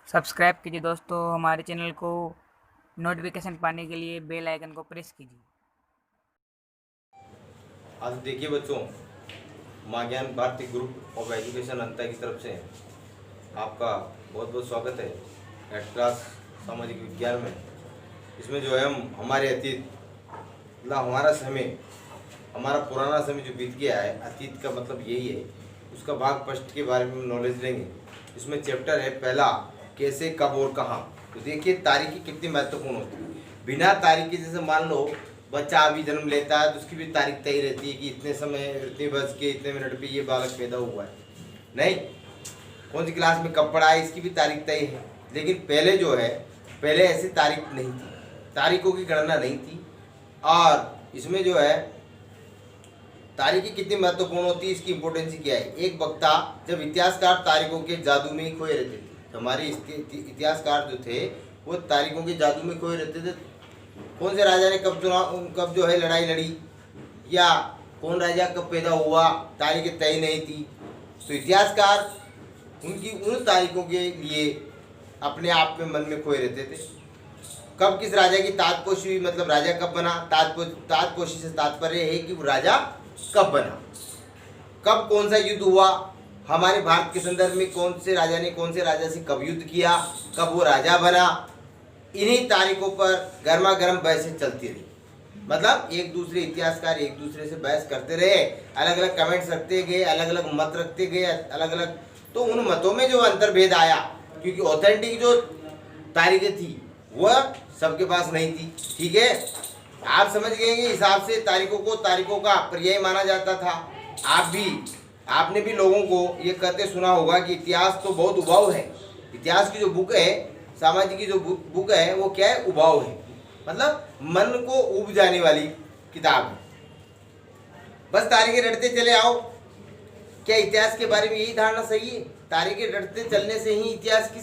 Subscribe कीजिए दोस्तों हमारे चैनल को। नोटिफिकेशन पाने के लिए बेल आइकन को प्रेस कीजिए। आज देखिए बच्चों, माँ ज्ञान भारती ग्रुप ऑफ एजुकेशन अंता की तरफ से आपका बहुत बहुत स्वागत है एट क्लास सामाजिक विज्ञान में। इसमें जो है हम हमारे अतीत मतलब हमारा समय, हमारा पुराना समय जो बीत गया है, अतीत का मतलब यही है, उसका भाग फर्स्ट के बारे में नॉलेज लेंगे। इसमें चैप्टर है पहला, कैसे, कब और कहाँ। तो देखिए तारीखें कितनी महत्वपूर्ण होती है। बिना तारीख के, जैसे मान लो बच्चा अभी जन्म लेता है तो उसकी भी तारीख तय रहती है कि इतने समय, इतने बज के इतने मिनट पे ये बालक पैदा हुआ है। नहीं, कौन सी क्लास में कब पढ़ा है इसकी भी तारीख तय है। लेकिन पहले जो है, पहले ऐसी तारीख नहीं थी, तारीखों की गणना नहीं थी। और इसमें जो है तारीखें कितनी महत्वपूर्ण होती है, इसकी इंपॉर्टेंस क्या है। एक वक्ता, जब इतिहासकार तारीखों के जादू में ही खोए रहते थे, हमारे इतिहासकार जो थे वो तारीखों के जादू में खोए रहते थे। कौन से राजा ने कब चुनाव, कब जो है लड़ाई लड़ी, या कौन राजा कब पैदा हुआ, तारीखें तय नहीं थी। तो इतिहासकार उनकी उन तारीखों के लिए अपने आप में मन में खोए रहते थे। कब किस राजा की ताजपोशी हुई, मतलब राजा कब बना। ताजपोशी से तात्पर्य है कि वो राजा कब बना, कब कौन सा युद्ध हुआ, हमारे भारत के संदर्भ में कौन से राजा से कब युद्ध किया, कब वो राजा बना। इन्हीं तारीखों पर गर्मा गर्म बहसें चलती रही। मतलब एक दूसरे इतिहासकार एक दूसरे से बहस करते रहे, अलग अलग कमेंट्स रखते गए, अलग अलग मत रखते गए, अलग अलग। तो उन मतों में जो अंतर्भेद आया, क्योंकि ऑथेंटिक जो तारीखें थी वह सबके पास नहीं थी। ठीक है, आप समझ गए कि हिसाब से तारीखों का पर्याय माना जाता था। आपने भी लोगों को ये कहते सुना होगा कि इतिहास तो बहुत उबाऊ है। इतिहास की जो बुक है, सामाजिक की जो बुक है, वो क्या है, उबाऊ है, मतलब मन को उब जाने वाली किताब है। बस तारीखें रटते चले आओ। क्या इतिहास के बारे में यही धारणा सही है? तारीखें रटते चलने से ही इतिहास की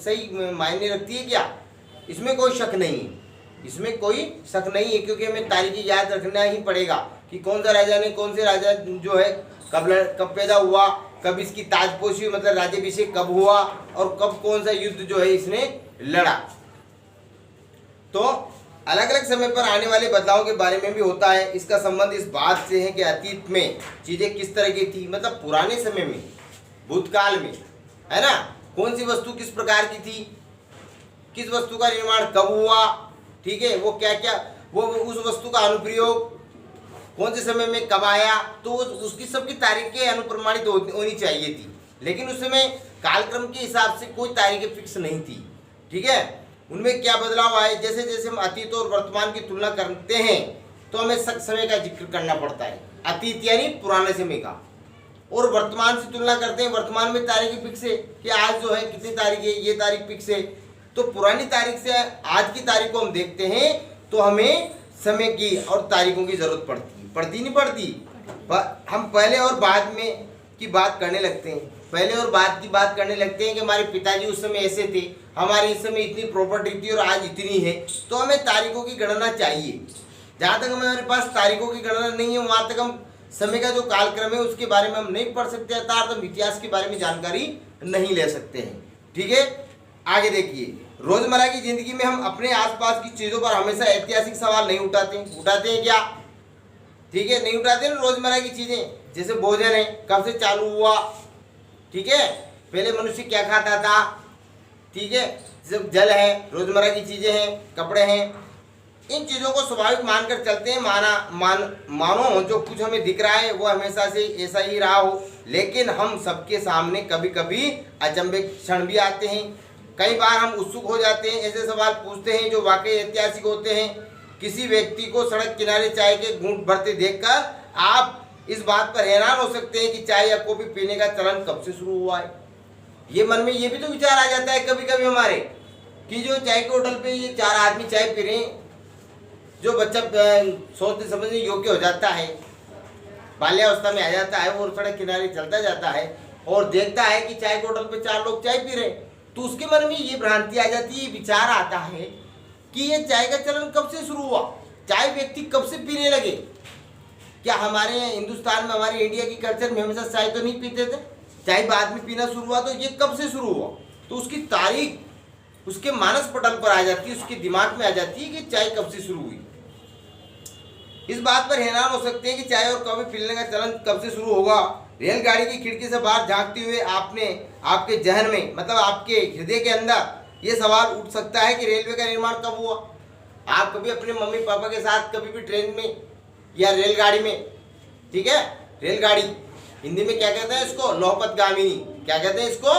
सही मायने रखती है क्या? इसमें कोई शक नहीं है, इसमें कोई शक नहीं है, क्योंकि हमें तारीखें याद रखना ही पड़ेगा कि कौन सा राजा ने, कौन से राजा जो है कब पैदा हुआ, कब इसकी ताजपोशी हुई, मतलब राज्याभिषेक कब हुआ, और कब कौन सा युद्ध जो है इसने लड़ा। तो अलग अलग समय पर आने वाले बदलाव के बारे में भी होता है। इसका संबंध इस बात से है कि अतीत में चीजें किस तरह की थी, मतलब पुराने समय में, भूतकाल में, है ना, कौन सी वस्तु किस प्रकार की थी, किस वस्तु का निर्माण कब हुआ, ठीक है, वो क्या क्या, वो उस वस्तु का अनुप्रयोग कौन से समय में कब आया, तो उसकी सबकी तारीखें अनुप्रमाणित होनी चाहिए थी। लेकिन उस समय कालक्रम के हिसाब से कोई तारीखें फिक्स नहीं थी। ठीक है, उनमें क्या बदलाव आए, जैसे जैसे हम अतीत और वर्तमान की तुलना करते हैं तो हमें समय का जिक्र करना पड़ता है। अतीत यानी पुराने समय का, और वर्तमान से तुलना करते हैं, वर्तमान में तारीखें फिक्स है कि आज जो है कितनी तारीख है, ये तारीख फिक्स है। तो पुरानी तारीख से आज की तारीख को हम देखते हैं तो हमें समय की और तारीखों की जरूरत नहीं पड़ती। हम पहले और बाद में की बात करने लगते हैं, पहले और बाद की बात करने लगते हैं कि हमारे पिताजी उस समय ऐसे थे, हमारे इस समय इतनी प्रॉपर्टी थी और आज इतनी है। तो हमें तारीखों की गणना चाहिए। जहाँ तक हमारे पास तारीखों की गणना नहीं है, वहाँ तक हम समय का जो कालक्रम है उसके बारे में हम नहीं पढ़ सकते, अर्थात हम इतिहास के बारे में जानकारी नहीं ले सकते हैं। ठीक है, आगे देखिए, रोजमर्रा की जिंदगी में हम अपने आसपास की चीजों पर हमेशा ऐतिहासिक सवाल नहीं उठाते हैं क्या? ठीक है, नहीं उठाते ना। रोजमर्रा की चीजें, जैसे भोजन है, कब से चालू हुआ, ठीक है, पहले मनुष्य क्या खाता था, ठीक है, जब जल है, रोजमर्रा की चीजें हैं, कपड़े हैं, इन चीजों को स्वाभाविक मानकर चलते हैं। मानो जो कुछ हमें दिख रहा है वो हमेशा से ऐसा ही रहा हो। लेकिन हम सबके सामने कभी कभी अचंभे क्षण भी आते हैं। कई बार हम उत्सुक हो जाते हैं, ऐसे सवाल पूछते हैं जो वाकई ऐतिहासिक होते हैं। किसी व्यक्ति को सड़क किनारे चाय के घूंट भरते देखकर आप इस बात पर हैरान हो सकते हैं कि चाय या कॉफी पीने का चलन कब से शुरू हुआ है। ये मन में ये भी तो विचार आ जाता है कभी कभी हमारे कि जो चाय के होटल पे ये 4 आदमी चाय पी रहे हैं, जो बच्चा सोचने समझने योग्य हो जाता है, बाल्यावस्था में आ जाता है, वो सड़क किनारे चलता जाता है और देखता है कि चाय के होटल पे 4 लोग चाय पी रहे हैं, तो उसके मन में ये भ्रांति आ जाती है, विचार आता है कि ये चाय का चलन कब से शुरू हुआ, चाय व्यक्ति कब से पीने लगे। क्या हमारे हिंदुस्तान में, हमारे इंडिया की कल्चर में हमेशा चाय तो नहीं पीते थे? चाय बाद में पीना शुरू हुआ, तो ये कब से शुरू हुआ? तो उसकी तारीख उसके मानस पटल पर आ जाती है, उसके दिमाग में आ जाती है कि चाय कब से शुरू हुई। इस बात पर हैरान हो सकते हैं कि चाय और कॉफी पीने का चलन कब से शुरू होगा। रेलगाड़ी की खिड़की से बाहर झांकते हुए आपके जहन में, मतलब आपके हृदय के अंदर ये सवाल उठ सकता है कि रेलवे का निर्माण कब हुआ। आप कभी अपने मम्मी पापा के साथ कभी भी ट्रेन में या रेलगाड़ी में, ठीक है, रेलगाड़ी हिंदी में क्या कहते हैं इसको, लोहपथगामिनी, क्या कहते हैं इसको,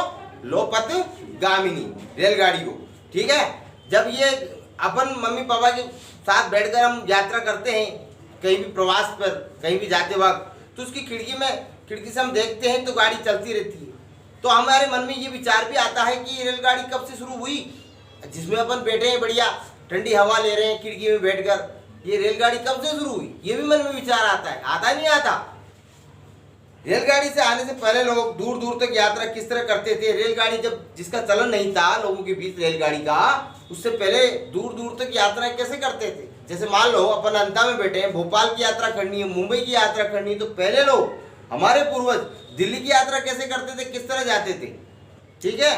लोहपथगामिनी रेलगाड़ी को, ठीक है। जब ये अपन मम्मी पापा के साथ बैठकर हम यात्रा करते हैं कहीं भी प्रवास पर, कहीं भी जाते वक्त, तो उसकी खिड़की से हम देखते हैं तो गाड़ी चलती रहती है। तो हमारे मन में ये विचार भी आता है कि ये रेलगाड़ी कब से शुरू हुई, जिसमें अपन बैठे हैं बढ़िया ठंडी हवा ले रहे हैं खिड़की में बैठकर, ये रेलगाड़ी कब से शुरू हुई, ये भी मन में विचार आता है, आता नहीं आता। रेलगाड़ी से आने से पहले लोग दूर दूर तक यात्रा किस तरह करते थे। रेलगाड़ी जब जिसका चलन नहीं था लोगों के बीच रेलगाड़ी का, उससे पहले दूर दूर तक यात्रा कैसे करते थे। जैसे मान लो अपन अंता में बैठे हैं, भोपाल की यात्रा करनी है, मुंबई की यात्रा करनी है, तो पहले लोग हमारे पूर्वज दिल्ली की यात्रा कैसे करते थे, किस तरह जाते थे, ठीक है,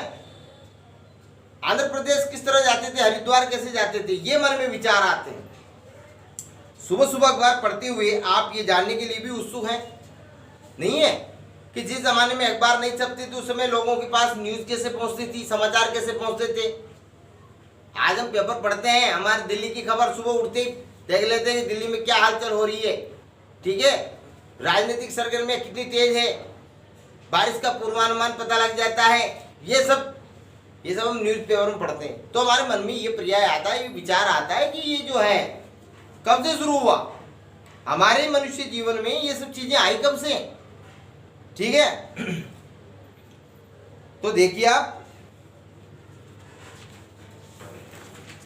आंध्र प्रदेश किस तरह जाते थे, हरिद्वार कैसे जाते थे, ये मन में विचार आते हैं। सुबह सुबह अखबार पढ़ते हुए आप ये जानने के लिए भी उत्सुक हैं नहीं है कि जिस जमाने में अखबार नहीं छपते थे उस समय लोगों के पास न्यूज कैसे पहुंचती थी, समाचार कैसे पहुंचते थे। आज हम पेपर पढ़ते हैं, हमारे दिल्ली की खबर सुबह उठते ही देख लेते हैं कि दिल्ली में क्या हलचल हो रही है, ठीक है, राजनीतिक सरगर्मियां कितनी तेज है, बारिश का पूर्वानुमान पता लग जाता है। ये सब हम न्यूज पेपर में पढ़ते हैं, तो हमारे मन में ये पर्याय आता है, ये विचार आता है कि ये जो है कब से शुरू हुआ, हमारे मनुष्य जीवन में ये सब चीजें आई कब से, ठीक है। तो देखिए आप,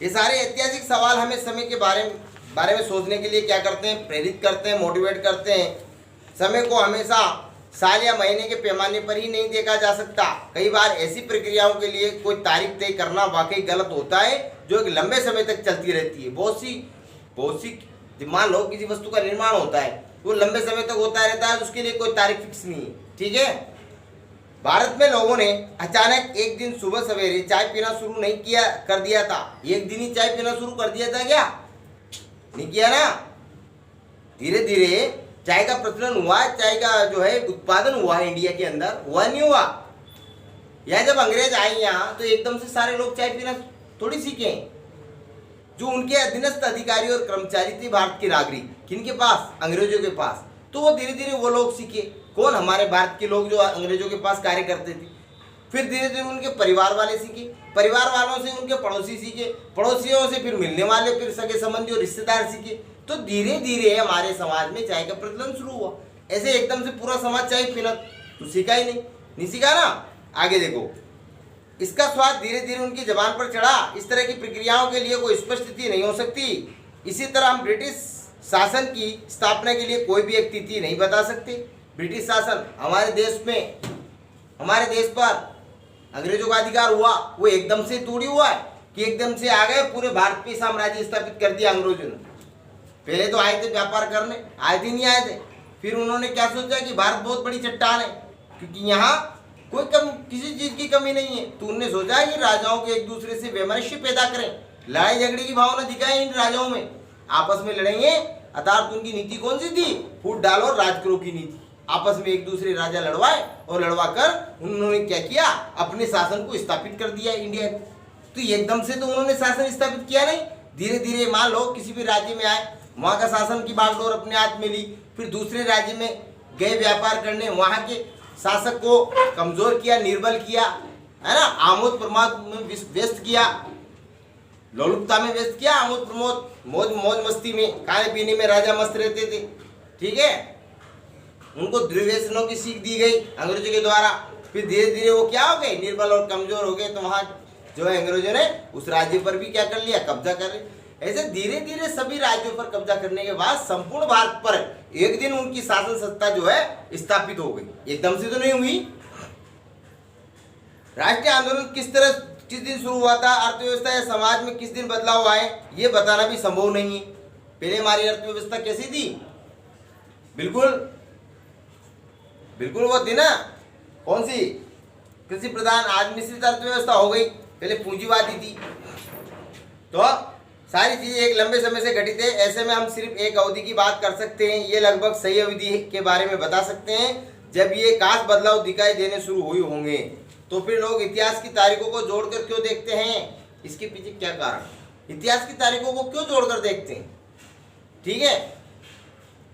ये सारे ऐतिहासिक सवाल हमें समय के बारे में सोचने के लिए क्या करते हैं, प्रेरित करते हैं, मोटिवेट करते हैं। समय को हमेशा साल या महीने के पैमाने पर ही नहीं देखा जा सकता। कई बार ऐसी प्रक्रियाओं के लिए कोई तारीख तय करना वाकई गलत होता है जो एक लंबे समय तक चलती रहती है। बहुत सी मान लो किसी वस्तु का निर्माण होता है, वो लंबे समय तक होता रहता है, उसके लिए कोई तारीख फिक्स नहीं है, ठीक है। भारत में लोगों ने अचानक एक दिन सुबह सवेरे चाय पीना शुरू नहीं कर दिया था। एक दिन ही चाय पीना शुरू कर दिया था क्या, नहीं किया ना। धीरे धीरे चाय का प्रचलन हुआ, चाय का जो है उत्पादन हुआ है इंडिया के अंदर, हुआ नहीं हुआ। या जब अंग्रेज आए यहाँ तो एकदम से सारे लोग चाय पीना थोड़ी सीखे। जो उनके अधीनस्थ अधिकारी और कर्मचारी थे भारत के नागरिक, किनके पास, अंग्रेजों के पास, तो वो धीरे धीरे वो लोग सीखे। कौन, हमारे भारत के लोग जो अंग्रेजों के पास कार्य करते थे। फिर धीरे धीरे उनके परिवार वाले सीखे, परिवार वालों से उनके पड़ोसी सीखे, पड़ोसियों से फिर मिलने वाले, फिर सगे संबंधी और रिश्तेदार सीखे। तो धीरे धीरे हमारे समाज में चाय का प्रचलन शुरू हुआ। ऐसे एकदम से पूरा समाज चाय पीना तो सीखा ही नहीं सीखा ना। आगे देखो, इसका स्वाद धीरे धीरे उनकी जबान पर चढ़ा। इस तरह की प्रक्रियाओं के लिए कोई स्पष्ट तिथि नहीं हो सकती। इसी तरह हम ब्रिटिश शासन की स्थापना के लिए कोई भी एक तिथि नहीं बता सकते। ब्रिटिश शासन हमारे देश पर अंग्रेजों का अधिकार हुआ, वो एकदम से थोड़ी हुआ है कि एकदम से आ गए पूरे भारत पे साम्राज्य स्थापित कर दिया अंग्रेजों ने। पहले तो आए थे व्यापार करने, आए थे नहीं आए थे। फिर उन्होंने क्या सोचा कि भारत बहुत बड़ी चट्टान है, क्योंकि यहाँ कोई किसी चीज की कमी नहीं है। तो उन्होंने सोचा कि राजाओं के एक दूसरे से वैमनस्य पैदा करें, लड़ाई झगड़े की भावना दिखाएं इन राजाओं में, आपस में लड़ेंगे। अर्थात उनकी नीति कौन सी थी, फूट डालो और राज करो की नीति। आपस में एक दूसरे राजा लड़वाए और लड़वा कर उन्होंने क्या किया, अपने शासन को स्थापित कर दिया इंडिया में। तो एकदम से तो उन्होंने शासन स्थापित किया नहीं, धीरे धीरे मान लो किसी भी राज्य में आए, वहाँ का शासन की बागडोर अपने हाथ में ली, फिर दूसरे राज्य में गए व्यापार करने, वहाँ के शासक को कमजोर किया, निर्बल किया, है ना, आमोद प्रमोद में व्यस्त किया, लोलुपता में व्यस्त किया, आमोद प्रमोद मौज मस्ती में, खाने पीने में राजा मस्त रहते थे, ठीक है। उनको दुर्व्यसनों की सीख दी गई अंग्रेजों के द्वारा। फिर धीरे धीरे वो क्या हो गए, निर्बल और कमजोर हो गए। तो वहाँ जो है अंग्रेजों ने उस राज्य पर भी क्या कर लिया, कब्जा कर लिया। ऐसे धीरे धीरे सभी राज्यों पर कब्जा करने के बाद संपूर्ण भारत पर एक दिन उनकी शासन सत्ता जो है स्थापित हो गई। एकदम से तो नहीं हुई। राष्ट्रीय आंदोलन किस दिन शुरू हुआ था, अर्थव्यवस्था या समाज में किस दिन बदलाव आए, ये बताना भी संभव नहीं है। पहले हमारी अर्थव्यवस्था कैसी थी, बिल्कुल वो थी ना, कौन सी, कृषि प्रधान, आज मिश्रित अर्थव्यवस्था हो गई, पहले पूंजीवादी थी। तो सारी चीजें एक लंबे समय से घटित है। ऐसे में हम सिर्फ एक अवधि की बात कर सकते हैं, ये लगभग सही अवधि के बारे में बता सकते हैं जब ये खास बदलाव दिखाई देने शुरू हुए होंगे। तो फिर लोग इतिहास की तारीखों को जोड़कर क्यों देखते हैं, इसके पीछे क्या कारण, इतिहास की तारीखों को क्यों जोड़कर देखते हैं? ठीक है,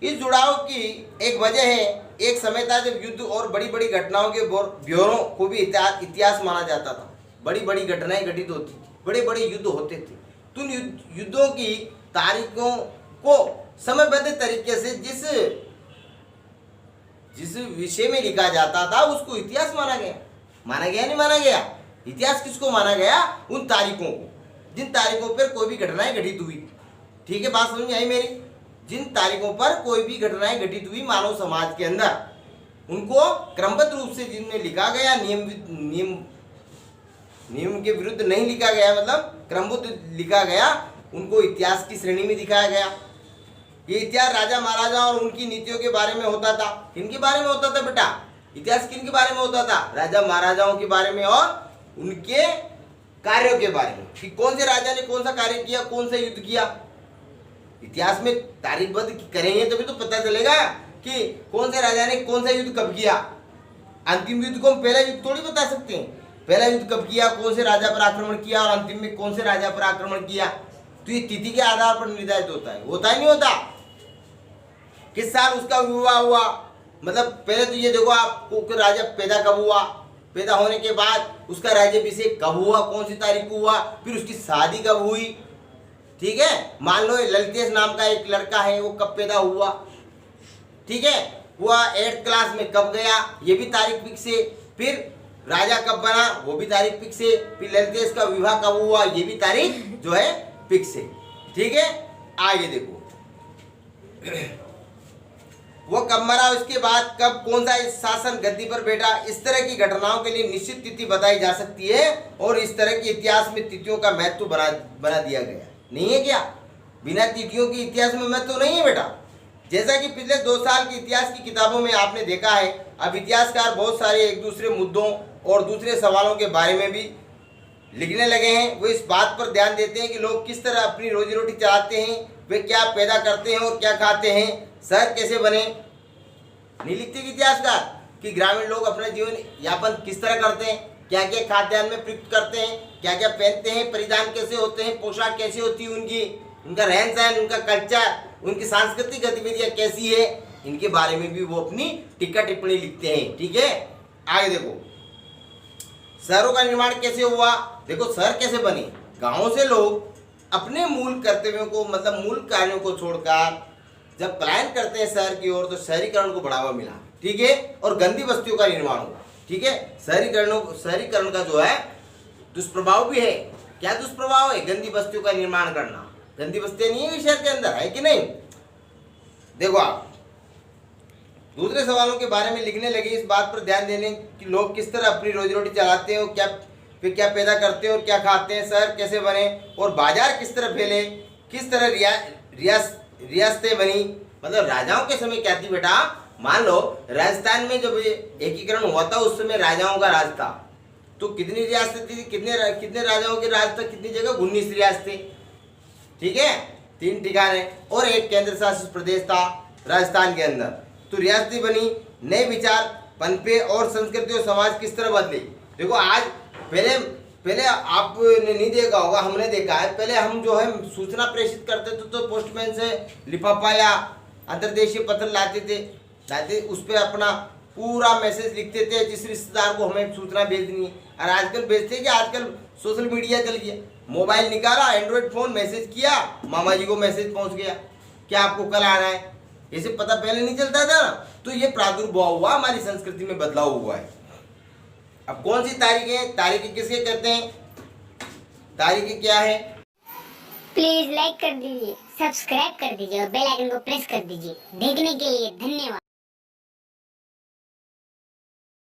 इस जुड़ाव की एक वजह है, एक समय था जब युद्ध और बड़ी बड़ी घटनाओं के ब्यौरों को भी इतिहास माना जाता था। बड़ी बड़ी घटनाएं घटित होती थी, बड़े बड़े युद्ध होते थे, तो युद्धों की तारीखों को समयबद्ध तरीके से जिस विषय में लिखा जाता था उसको इतिहास माना गया। माना गया नहीं माना गया? इतिहास किसको माना गया? उन तारीखों को, जिन तारीखों पर कोई भी घटनाएं घटित हुई। ठीक है, बात समझ में आई मेरी? जिन तारीखों पर कोई भी घटनाएं घटित हुई मानव समाज के अंदर, उनको क्रमबद्ध रूप से जिनमें लिखा गया, नियम के विरुद्ध नहीं लिखा गया, मतलब क्रमबद्ध लिखा गया, उनको इतिहास की श्रेणी में दिखाया गया। ये इतिहास राजा महाराजा और उनकी नीतियों के बारे में होता था। किनके बारे में होता था बेटा? इतिहास किनके बारे में होता था? राजा महाराजाओं के बारे में और उनके कार्यों के बारे में, कि कौन से राजा ने कौन सा कार्य किया, कौन सा युद्ध किया। इतिहास में तारीखबद्ध करेंगे तभी तो पता चलेगा कि कौन से राजा ने कौन सा युद्ध कब किया। अंतिम युद्ध को हम पहला युद्ध थोड़ी बता सकते हैं, पहला युद्ध कब किया, कौन से राजा पर आक्रमण किया और अंतिम में कौन से राजा पर आक्रमण किया। तो ये तिथि के आधार पर निर्धारित होता है नहीं होता? किस साल उसका विवाह हुआ, मतलब पहले तो ये देखो आपको राजा पैदा कब हुआ, पैदा होने के बाद उसका राज्याभिषेक कब हुआ, कौन सी तारीख को हुआ, फिर उसकी शादी कब हुई। ठीक है, मान लो ललितेश नाम का एक लड़का है, वो कब पैदा हुआ, ठीक है, वो 8th क्लास में कब गया, ये भी तारीख फिक्स है। फिर राजा कब बना, वो भी तारीख फिक्स है। फिर ललितेश का विवाह कब हुआ, ये भी तारीख जो है फिक्स है। ठीक है, आगे देखो वो कब मरा, उसके बाद कब कौन सा शासन गद्दी पर बैठा, इस तरह की घटनाओं के लिए निश्चित तिथि बताई जा सकती है। और इस तरह के इतिहास में तिथियों का महत्व बना दिया गया नहीं है क्या? बिना तिथियों के इतिहास में महत्व नहीं है बेटा। जैसा कि पिछले 2 साल की इतिहास की किताबों में आपने देखा है, अब इतिहासकार बहुत सारे एक दूसरे मुद्दों और दूसरे सवालों के बारे में भी लिखने लगे हैं। वो इस बात पर ध्यान देते हैं कि लोग किस तरह अपनी रोजी रोटी चलाते हैं, वे क्या पैदा करते हैं और क्या खाते हैं, शहर कैसे बने। नहीं लिखते कि इतिहासकार कि ग्रामीण लोग अपना जीवन यापन किस तरह करते हैं, क्या क्या खाद्यान्न में प्रयुक्त करते हैं, क्या क्या पहनते हैं, परिधान कैसे होते हैं, पोशाक कैसी होती है उनकी, उनका रहन सहन, उनका कल्चर, उनकी सांस्कृतिक गतिविधियाँ कैसी है, इनके बारे में भी वो अपनी टीका टिप्पणी लिखते हैं। ठीक है, आगे देखो शहरों का निर्माण कैसे हुआ। देखो शहर कैसे बने, गाँवों से लोग अपने मूल कर्तव्यों को, मतलब मूल कार्यों को छोड़कर जब पलायन करते हैं शहर की ओर, तो शहरीकरण को बढ़ावा मिला। ठीक है, और गंदी बस्तियों का निर्माण हुआ। ठीक है, शहरीकरण का जो है दुष्प्रभाव भी है। क्या दुष्प्रभाव है? गंदी बस्तियों का निर्माण करना। गंदी बस्तियां नहीं है शहर के अंदर, है कि नहीं? देखो आप दूसरे सवालों के बारे में लिखने लगे, इस बात पर ध्यान देने कि लोग किस तरह अपनी रोजी रोटी चलाते हैं और क्या पैदा करते हैं और क्या खाते हैं, शहर कैसे बने और बाजार किस तरह फैले, किस तरह रियासतें बनी। मतलब राजाओं के समय क्या थी बेटा, मान लो राजस्थान में जब एकीकरण हुआ था उस समय राजाओं का राज था, तो कितनी रियासतें थी, कितने राजाओं के राज था, कितनी जगह 19 रियासतें। ठीक है, 3 ठिकाने और एक केंद्र शासित प्रदेश था राजस्थान के अंदर। तो रियासतें बनी, नए विचार पनपे और संस्कृति और समाज किस तरह बदले। देखो आज पहले आपने नहीं देखा होगा, हमने देखा है, पहले हम जो है सूचना प्रेषित करते थे तो पोस्टमैन से लिफाफा या अंतर्देशीय पत्र लाते उस पर अपना पूरा मैसेज लिखते थे जिस रिश्तेदार को हमें सूचना भेजनी है। और आजकल भेजते हैं कि आजकल सोशल मीडिया चल गया, मोबाइल निकाला, एंड्रॉयड फ़ोन, मैसेज किया, मामा जी को मैसेज पहुंच गया, क्या आपको कल आना है। ऐसे पता पहले नहीं चलता था ना। तो ये प्रादुर्भाव हुआ, हमारी संस्कृति में बदलाव हुआ है। अब कौन सी तारीखें, तारीखें किसके कहते हैं, तारीखें क्या है? प्लीज लाइक कर दीजिए, सब्सक्राइब कर दीजिए और बेल आइकन को प्रेस कर दीजिए। देखने के लिए धन्यवाद।